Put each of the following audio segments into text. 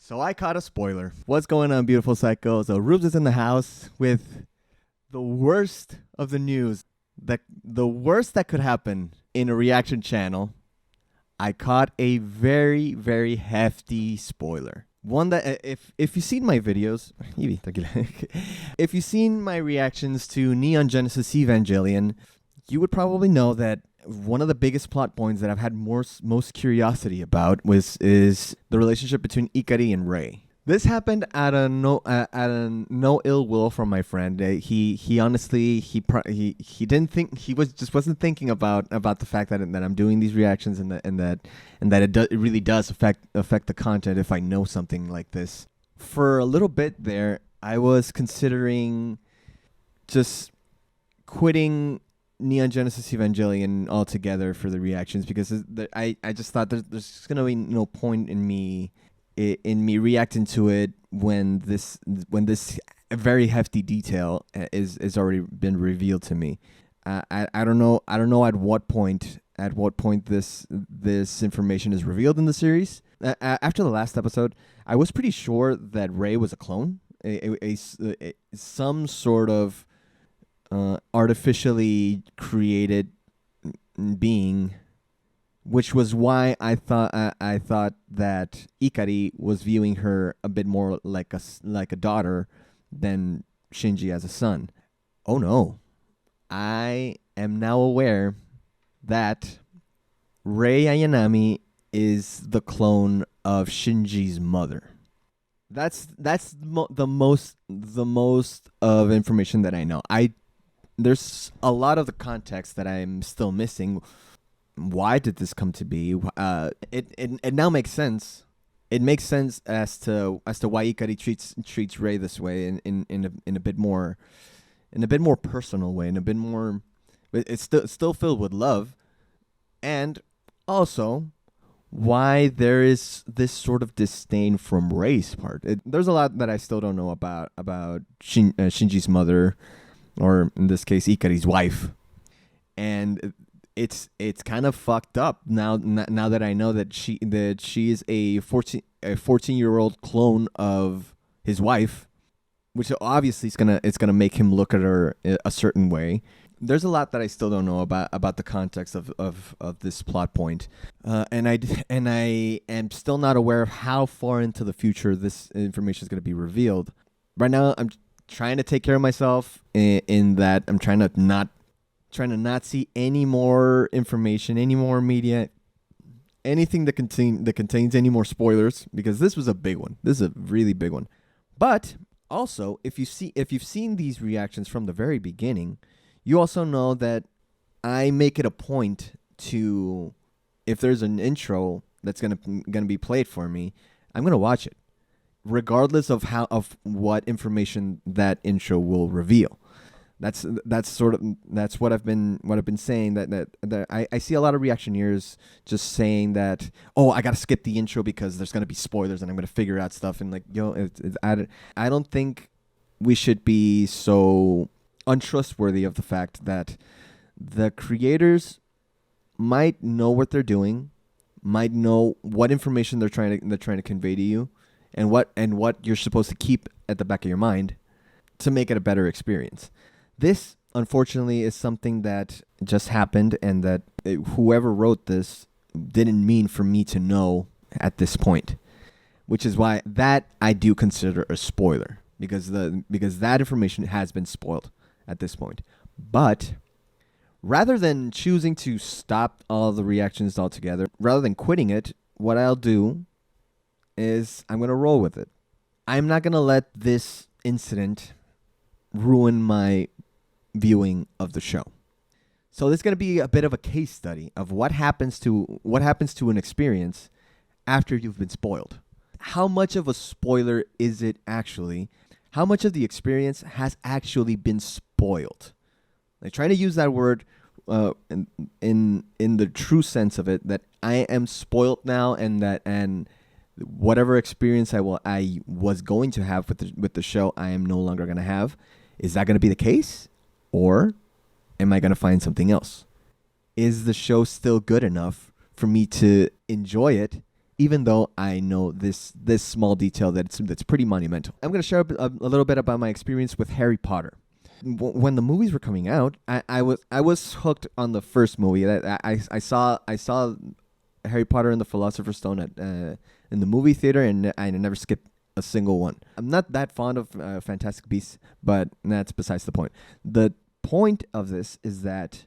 So I caught a spoiler. What's going on, beautiful psychos? So Rubes is in the house with the worst of the news. The worst that could happen in a reaction channel. I caught a very, very hefty spoiler. One that, if you've seen my videos, if you've seen my reactions to Neon Genesis Evangelion, you would probably know that one of the biggest plot points that I've had most curiosity about is the relationship between Ikari and Rei. This happened out of no ill will from my friend. He honestly didn't think, wasn't thinking about the fact that I'm doing these reactions and that it really does affect the content if I know something like this. For a little bit there, I was considering just quitting Neon Genesis Evangelion altogether for the reactions because I just thought there's gonna be no point in me reacting to it when this very hefty detail is already been revealed to me. I don't know at what point this information is revealed in the series. After the last episode, I was pretty sure that Rei was a clone, some sort of artificially created being, which was why I thought that Ikari was viewing her a bit more like a daughter than Shinji as a son. Oh no, I am now aware that Rei Ayanami is the clone of Shinji's mother. That's the most of information that I know. There's a lot of the context that I'm still missing. Why did this come to be? It now makes sense. It makes sense as to why Ikari treats Rei this way in a bit more personal way, in a bit more. It's still filled with love, and also why there is this sort of disdain from Rei's part. There's a lot that I still don't know about Shinji's mother, or in this case, Ikari's wife, and it's kind of fucked up now that I know that she is a 14-year-old clone of his wife, which obviously it's gonna make him look at her a certain way. There's a lot that I still don't know about the context of this plot point, and I am still not aware of how far into the future this information is going to be revealed. Right now, I'm trying to take care of myself in that I'm trying to not see any more information, any more media, anything that contains any more spoilers, because this was a big one. This is a really big one. But also, if you've seen these reactions from the very beginning, you also know that I make it a point to, if there's an intro that's gonna be played for me, I'm gonna watch it, regardless of what information that intro will reveal. That's what I've been saying, that I see a lot of reactioneers just saying that, oh, I gotta skip the intro because there's gonna be spoilers and I'm gonna figure out stuff, and like, I don't think we should be so untrustworthy of the fact that the creators might know what they're doing, might know what information they're trying to convey to you, and what you're supposed to keep at the back of your mind to make it a better experience. This, unfortunately, is something that just happened, and that whoever wrote this didn't mean for me to know at this point, which is why that I do consider a spoiler, because that information has been spoiled at this point. But rather than choosing to stop all the reactions altogether, rather than quitting it, what I'll do is I'm going to roll with it. I'm not going to let this incident ruin my viewing of the show. So this is going to be a bit of a case study of what happens to an experience after you've been spoiled. How much of a spoiler is it actually? How much of the experience has actually been spoiled? I'm trying to use that word in the true sense of it, that I am spoiled now, and whatever experience I was going to have with the show, I am no longer going to have. Is that going to be the case? Or am I going to find something else? Is the show still good enough for me to enjoy it even though I know this small detail that's pretty monumental. I'm going to share a little bit about my experience with Harry Potter. When the movies were coming out, I was hooked on the first movie. I saw Harry Potter and the Philosopher's Stone in the movie theater, and I never skipped a single one. I'm not that fond of Fantastic Beasts, but that's besides the point. The point of this is that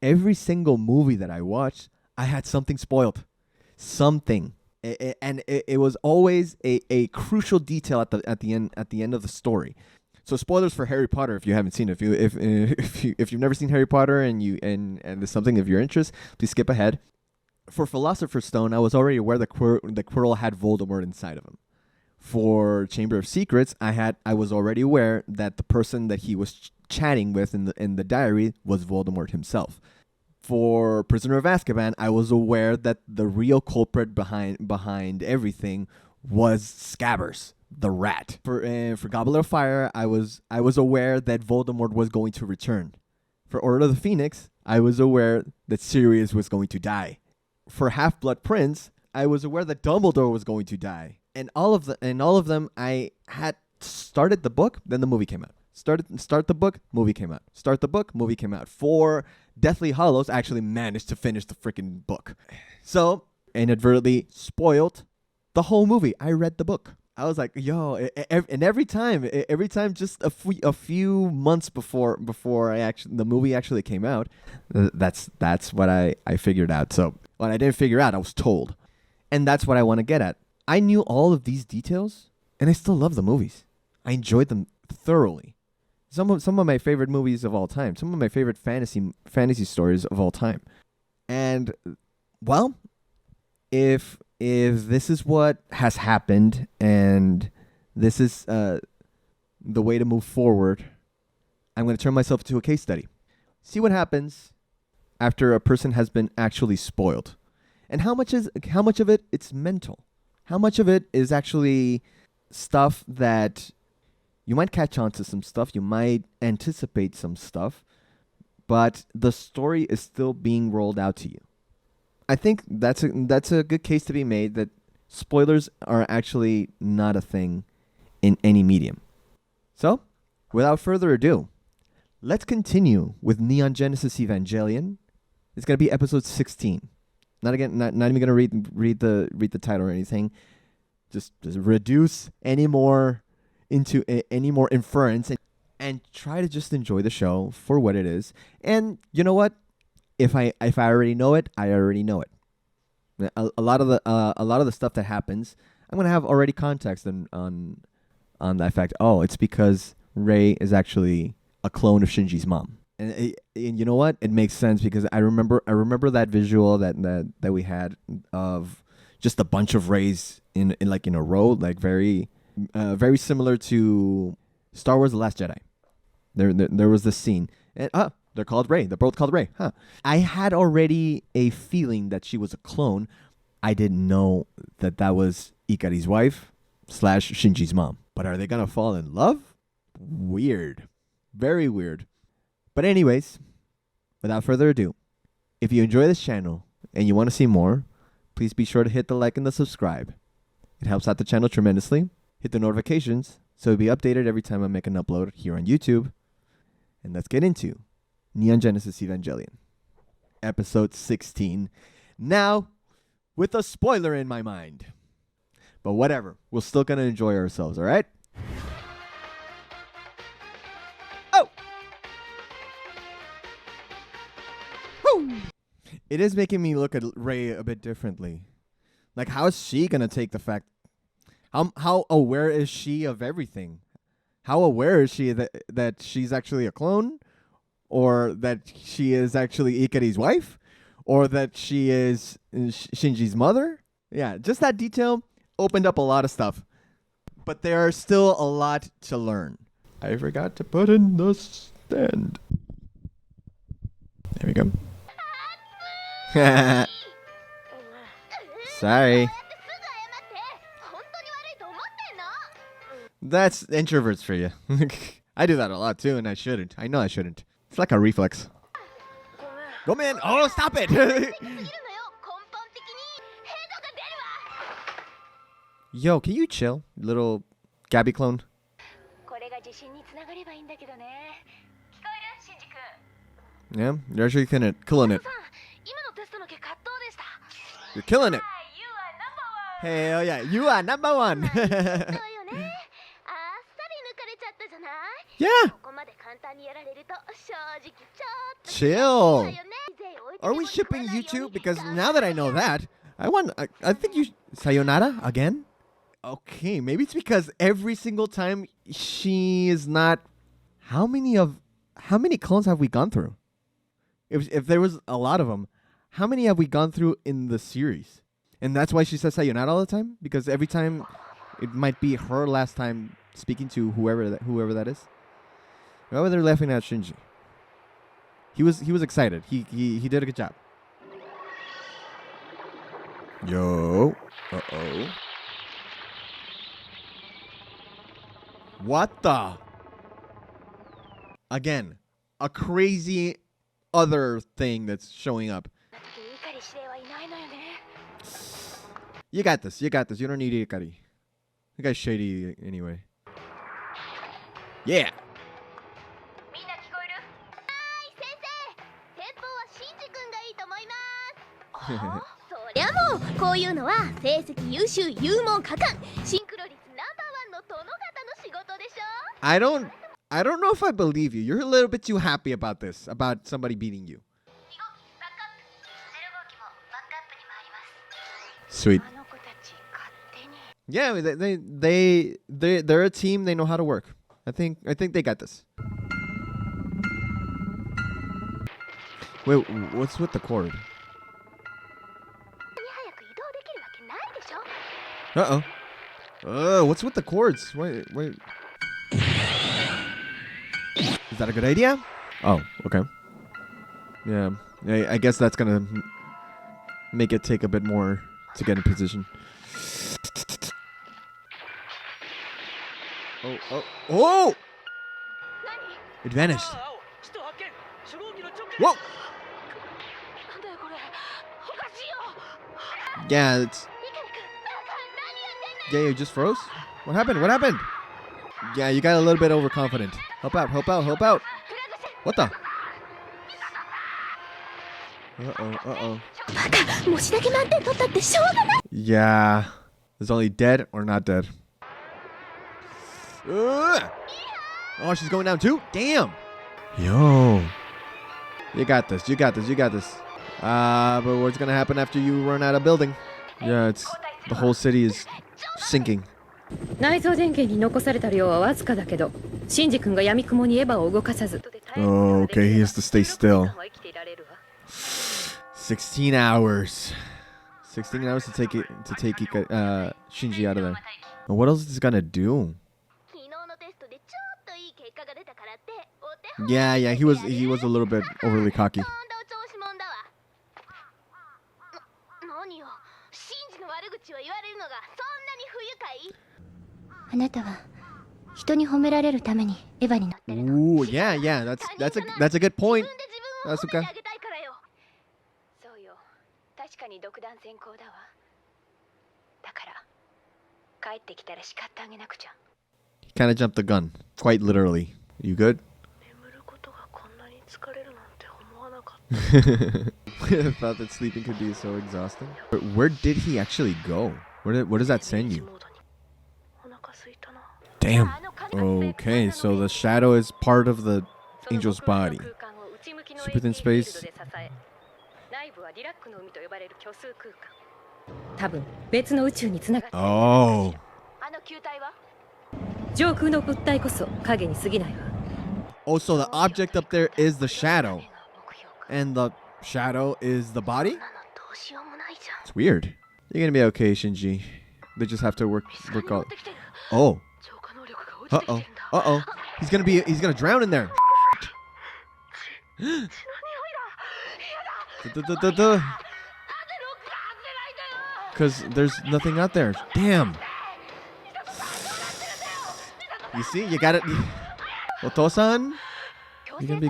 every single movie that I watched, I had something spoiled. Something. It was always a crucial detail at the end of the story. So spoilers for Harry Potter if you haven't seen it. If you've never seen Harry Potter and there's something of your interest, please skip ahead. For Philosopher's Stone, I was already aware that the Quirrell had Voldemort inside of him. For Chamber of Secrets, I was already aware that the person that he was chatting with in the diary was Voldemort himself. For Prisoner of Azkaban, I was aware that the real culprit behind everything was Scabbers, the rat. For Goblet of Fire, I was aware that Voldemort was going to return. For Order of the Phoenix, I was aware that Sirius was going to die. For Half-Blood Prince, I was aware that Dumbledore was going to die. And all of them, I had started the book, then the movie came out. Start the book, movie came out. Start the book, movie came out. For Deathly Hallows, I actually managed to finish the freaking book. So, inadvertently spoiled the whole movie. I read the book. I was like, yo, and every time, just a few months before the movie actually came out, that's what I figured out. So, what I didn't figure out, I was told. And that's what I want to get at. I knew all of these details, and I still love the movies. I enjoyed them thoroughly. Some of my favorite movies of all time. Some of my favorite fantasy stories of all time. And, well, if this is what has happened and this is the way to move forward, I'm going to turn myself into a case study. See what happens after a person has been actually spoiled. And how much of it it's mental. How much of it is actually stuff that you might catch on to some stuff, you might anticipate some stuff, but the story is still being rolled out to you. I think that's a good case to be made that spoilers are actually not a thing in any medium. So, without further ado, let's continue with Neon Genesis Evangelion. It's going to be episode 16. Not even going to read the title or anything. Just reduce any more inference and try to just enjoy the show for what it is. And you know what? If I already know it, I already know it. A lot of the stuff that happens, I'm gonna have already context on that fact. Oh, it's because Rei is actually a clone of Shinji's mom. And you know what? It makes sense because I remember that visual that we had of just a bunch of Reis in a row, like very similar to Star Wars: The Last Jedi. There was this scene, and they're called Rey. They're both called Rey. Huh? I had already a feeling that she was a clone. I didn't know that was Ikari's wife / Shinji's mom. But are they gonna fall in love? Weird, very weird. But anyways, without further ado, if you enjoy this channel and you want to see more, please be sure to hit the like and the subscribe. It helps out the channel tremendously. Hit the notifications so you'll be updated every time I make an upload here on YouTube. And let's get into Neon Genesis Evangelion, episode 16. Now, with a spoiler in my mind. But whatever, we're still going to enjoy ourselves, all right? Oh! Woo! It is making me look at Rei a bit differently. Like, how is she going to take the fact? How aware is she of everything? How aware is she that she's actually a clone? Or that she is actually Ikari's wife? Or that she is Shinji's mother? Yeah, just that detail opened up a lot of stuff. But there are still a lot to learn. I forgot to put in the stand. There we go. Sorry. That's introverts for you. I do that a lot too, and I shouldn't. I know I shouldn't. It's like a reflex. Go man! Oh, stop it! Yo, can you chill, little Gabby clone? Yeah, you're actually killing it. You're killing it. Hell yeah, you are number one. Yeah. Chill. Are we shipping you two? Because now that I know that, I think you sayonara again. Okay, maybe it's because every single time she is not. How many clones have we gone through? If there was a lot of them, how many have we gone through in the series? And that's why she says sayonara all the time, because every time it might be her last time speaking to whoever that is. Why were they laughing at Shinji? He was excited. He did a good job. Yo. Uh-oh. What the? Again, a crazy other thing that's showing up. You got this. You got this. You don't need Ikari. The guy's shady anyway. Yeah. そりゃもうこういうのは成績優秀有門果敢シンクロ率ナンバーワンの殿方の仕事でしょ I don't know if I believe you. You're a little bit too happy about this, about somebody beating you. Sweet. Yeah, they're a team. They know how to work. I think they got this. Wait, what's with the cord? Uh-oh. What's with the cords? Wait. Is that a good idea? Oh, okay. Yeah, I guess that's gonna make it take a bit more to get in position. Oh! It vanished. Whoa! Yeah, yeah, you just froze? What happened? Yeah, you got a little bit overconfident. Help out. What the? Uh-oh. Yeah. Is only dead or not dead? Oh, she's going down too? Damn. Yo. You got this. But what's gonna happen after you run out of building? Yeah, the whole city is sinking. 内蔵電源に残された量はわずかだけど、シンジ君が闇雲にエヴァを動かさず。Oh, okay, he has to stay still. 16 hours. 16 hours to take Shinji out of there. And what else is he gonna do? Yeah, he was a little bit overly cocky. あなたは人に褒められるためにエヴァに乗ってるの。 Ooh, yeah, that's a good point. That's okay. そうよ、確かに独断専行だわ。だから帰ってきたら叱ってあげなくちゃ。 He kind of jumped the gun, quite literally. You good? 眠ることがこんなに疲れるなんて思わなかった。 I thought that sleeping could be so exhausting. But where did he actually go? Where does that send you? Damn. Okay, so the shadow is part of the angel's body. Super thin space. 多分別の宇宙につながって。 Oh. あの球体は？上空の物体こそ影に過ぎないわ。 Oh, so the object up there is the shadow. And the shadow is the body? It's weird. You're gonna be okay, Shinji. They just have to work out. Oh. Uh-oh. He's gonna drown in there. Because there's nothing out there. Damn. You see? You got it. Otosan? You're gonna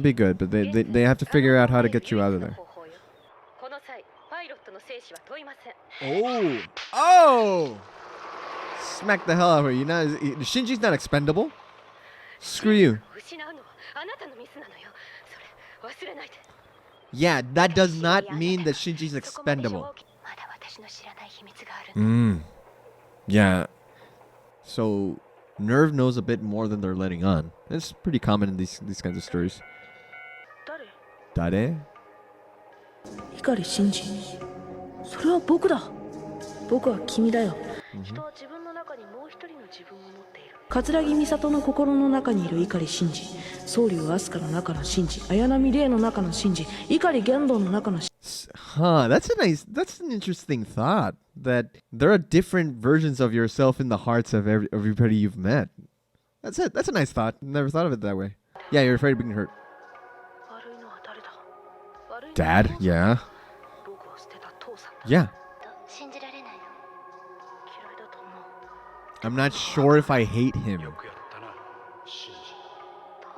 be good. But they have to figure out how to get you out of there. Oh! Smack the hell out of her. Shinji's not expendable. Screw you. 失うのはあなたのミスなのよ。それ忘れないで。 Yeah, that does not mean that Shinji's expendable. まだ私の知らない秘密があるんだ。 Yeah. So, Nerve knows a bit more than they're letting on. It's pretty common in these kinds of stories. 誰? 碇シンジ。それは僕だ。僕は君だよ。人は自分の中にもう一人の自分を持っている。桂木美里の心の中にいる碇シンジ。宗龍飛鳥の中のシンジ。綾波レイの中のシンジ。碇玄道の中のシンジ。 Huh, that's an interesting thought. That there are different versions of yourself in the hearts of everybody you've met. That's it. That's a nice thought. Never thought of it that way. Yeah, you're afraid of being hurt. 悪いのは誰だ。悪いのは Dad? Yeah. 僕を捨てた父さんだ。 Yeah. 信じられないの。嫌いだと思う。 I'm not sure if I hate him. 父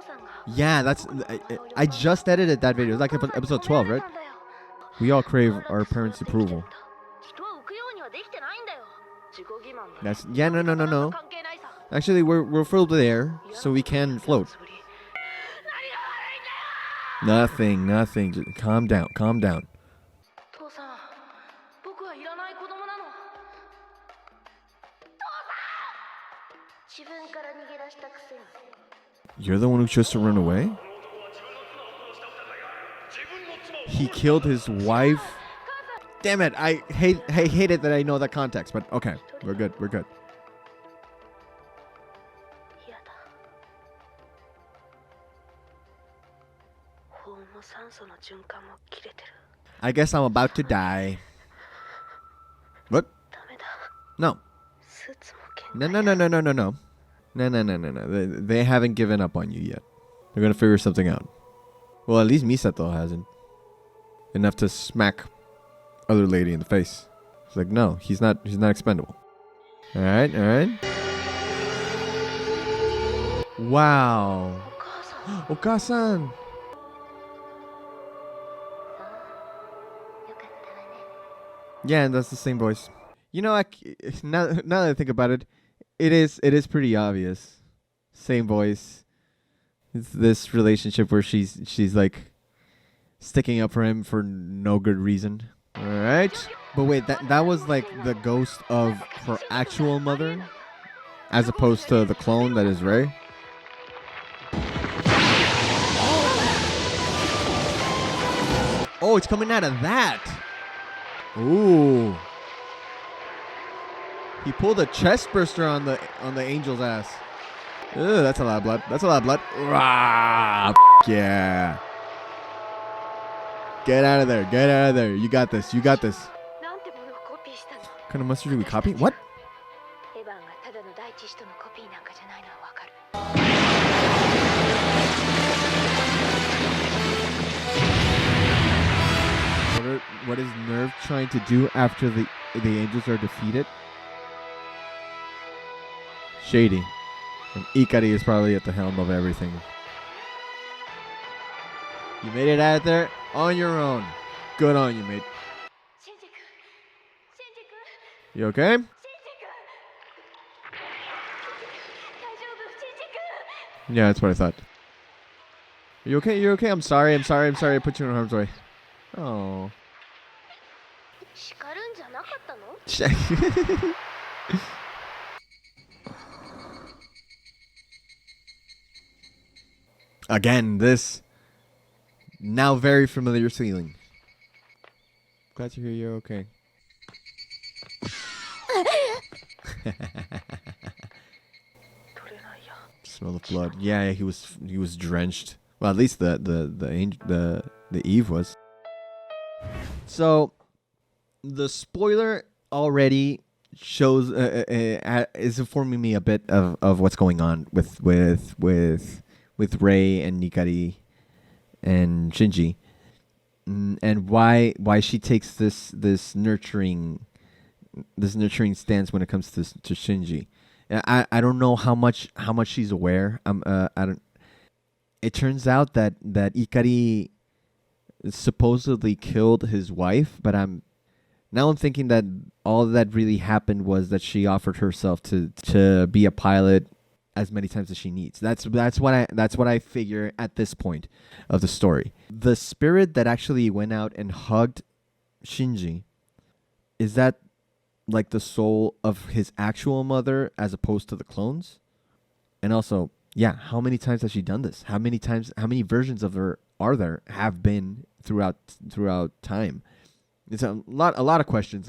さんが。 Yeah, I just edited that video. It was like episode 12, right? We all crave our parents' approval. 人は浮くようにはできてないんだよ。自己欺瞞だ。 That's yeah, no. 関係ないさ。 Actually, we're filled with air, so we can float. 何が悪いんだよ。 Nothing. Just calm down. 父さん、僕はいらない子供なの。父さん。自分から逃げ出したくせに。 You're the one who chose to run away? He killed his wife? Damn it, I hate it that I know that context, but okay, we're good. 嫌だ。法も酸素の循環も切れてる。 I guess I'm about to die. What? ダメだ。 No. スーツも限界 No. No. They haven't given up on you yet. They're gonna figure something out. Well, at least Misato hasn't. Enough to smack other lady in the face. It's like, no, he's not expendable. Alright. Wow. お母さん。 Okasan. よかったわね。 Yeah, and that's the same voice. You know, now that I think about it, it is pretty obvious. Same voice. It's this relationship where she's like sticking up for him for no good reason. All right. But wait, that was like the ghost of her actual mother, as opposed to the clone that is Rei. Oh, it's coming out of that. Ooh. He pulled a chest burster on the angel's ass. Ugh, that's a lot of blood. Rah, yeah. Get out of there. You got this. なんてものをコピーしたの。 What kind of mustard do we copy? What? エヴァンがただの第一使徒のコピーなんかじゃないのはわかる。 What is Nerve trying to do after the angels are defeated? Shady. And Ikari is probably at the helm of everything. You made it out there on your own. Good on you, mate. シンジ君。シンジ君。 You okay? シンジ君。大丈夫、シンジ君。 Yeah, that's what I thought. Are you okay? You're okay? I'm sorry. I put you in harm's way. Oh. 叱るんじゃなかったの？ Again, this now very familiar feeling. Glad to hear you're okay. Smell the blood. Yeah, he was drenched. Well, at least the Eve was. So, the spoiler already shows is informing me a bit of what's going on with Rei and Nikari and Shinji, and why she takes this nurturing stance when it comes to Shinji. I don't know how much she's aware. I don't. It turns out that Ikari supposedly killed his wife, but I'm Now I'm thinking that all that really happened was that she offered herself to be a pilot as many times as she needs. That's what I figure at this point of the story. The spirit that actually went out and hugged Shinji, is that like the soul of his actual mother as opposed to the clones? And also, yeah, how many times has she done this? How many versions of her are there have been throughout time? It's a lot of questions,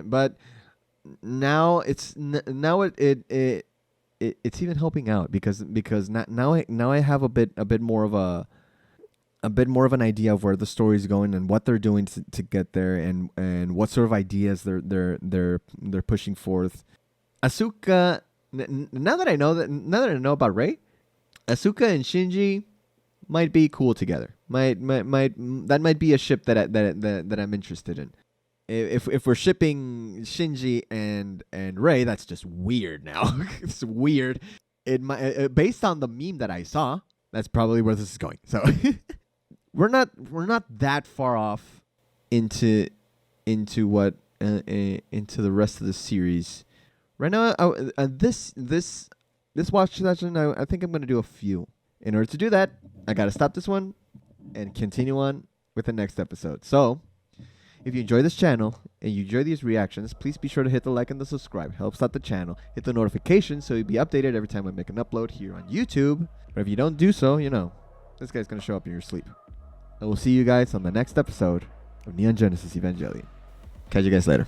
but now it's even helping out because now I have a bit more of an idea of where the story's going and what they're doing to get there, and what sort of ideas they're pushing forth. Asuka, now that I know about Rei, Asuka and Shinji might be cool together. That might be a ship that I'm interested in. If we're shipping Shinji and Rei, that's just weird now. It's weird. Based on the meme that I saw, that's probably where this is going. So we're not that far off into the rest of the series. Right now, this watch session, I think I'm gonna do a few. In order to do that, I gotta stop this one and continue on with the next episode. So, if you enjoy this channel and you enjoy these reactions, please be sure to hit the like and the subscribe. Helps out the channel. Hit the notifications so you'll be updated every time I make an upload here on YouTube. Or if you don't do so, this guy's gonna show up in your sleep. I will see you guys on the next episode of Neon Genesis Evangelion. Catch you guys later.